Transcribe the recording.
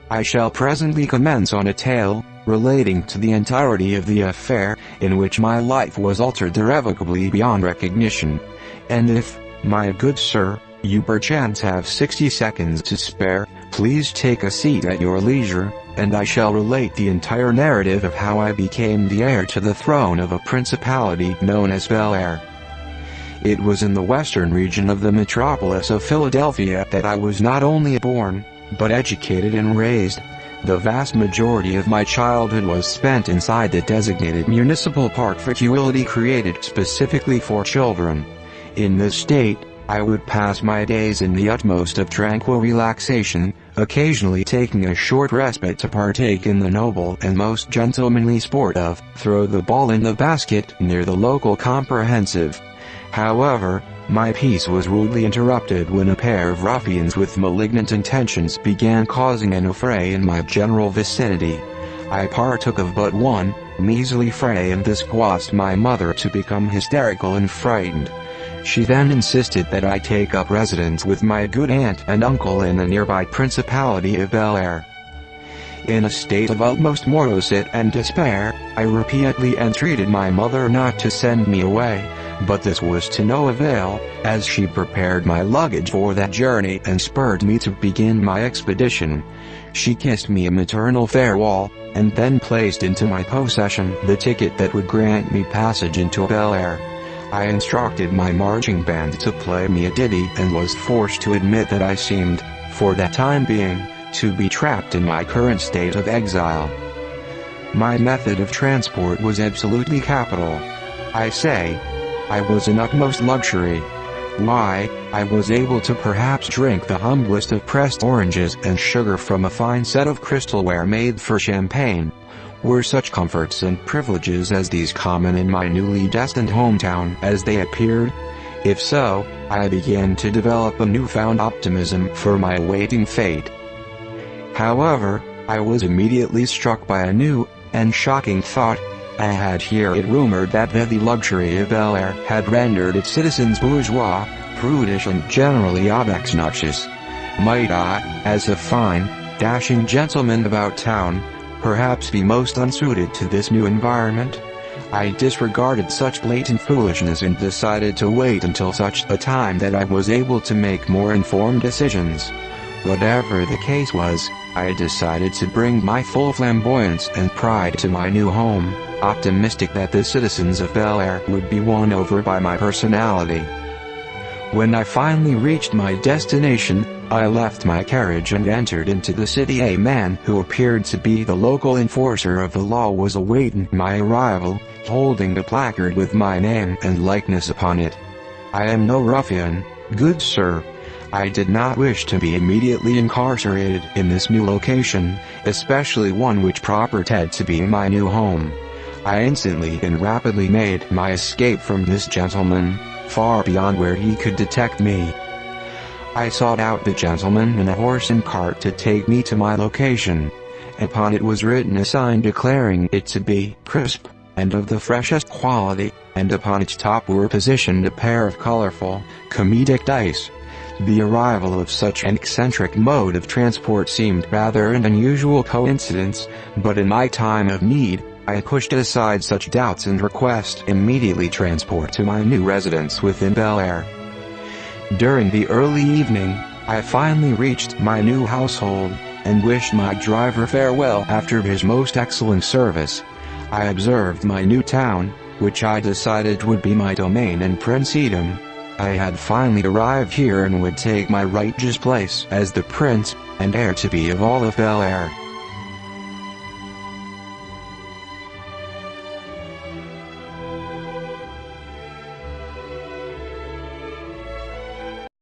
I shall presently commence on a tale, relating to the entirety of the affair, in which my life was altered irrevocably beyond recognition. And if, my good sir, you perchance have 60 seconds to spare, please take a seat at your leisure, and I shall relate the entire narrative of how I became the heir to the throne of a principality known as Bel-Air. It was in the western region of the metropolis of Philadelphia that I was not only born, but educated and raised. The vast majority of my childhood was spent inside the designated municipal park facility created specifically for children. In this state, I would pass my days in the utmost of tranquil relaxation, occasionally taking a short respite to partake in the noble and most gentlemanly sport of throw the ball in the basket near the local comprehensive. However, my peace was rudely interrupted when a pair of ruffians with malignant intentions began causing an affray in my general vicinity. I partook of but one measly fray, and this caused my mother to become hysterical and frightened. She then insisted that I take up residence with my good aunt and uncle in the nearby principality of Bel-Air. In a state of utmost morosity and despair, I repeatedly entreated my mother not to send me away, but this was to no avail, as she prepared my luggage for that journey and spurred me to begin my expedition. She kissed me a maternal farewell, and then placed into my possession the ticket that would grant me passage into Bel-Air. I instructed my marching band to play me a ditty and was forced to admit that I seemed, for that time being, to be trapped in my current state of exile. My method of transport was absolutely capital. I say, I was in utmost luxury. Why, I was able to perhaps drink the humblest of pressed oranges and sugar from a fine set of crystalware made for champagne. Were such comforts and privileges as these common in my newly destined hometown as they appeared? If so, I began to develop a newfound optimism for my awaiting fate. However, I was immediately struck by a new and shocking thought. I had heard it rumored that the luxury of Bel-Air had rendered its citizens bourgeois, prudish and generally obnoxious. Might I, as a fine, dashing gentleman about town, perhaps be most unsuited to this new environment? I disregarded such blatant foolishness and decided to wait until such a time that I was able to make more informed decisions. Whatever the case was, I decided to bring my full flamboyance and pride to my new home, optimistic that the citizens of Bel-Air would be won over by my personality. When I finally reached my destination, I left my carriage and entered into the city. A man who appeared to be the local enforcer of the law was awaiting my arrival, holding a placard with my name and likeness upon it. I am no ruffian, good sir. I did not wish to be immediately incarcerated in this new location, especially one which purported to be my new home. I instantly and rapidly made my escape from this gentleman, far beyond where he could detect me. I sought out the gentleman in a horse and cart to take me to my location. Upon it was written a sign declaring it to be crisp and of the freshest quality, and upon its top were positioned a pair of colorful, comedic dice. The arrival of such an eccentric mode of transport seemed rather an unusual coincidence, but in my time of need, I pushed aside such doubts and request immediately transport to my new residence within Bel-Air. During the early evening, I finally reached my new household, and wished my driver farewell after his most excellent service. I observed my new town, which I decided would be my domain and princedom. I had finally arrived here and would take my righteous place as the prince and heir to be of all of Bel-Air.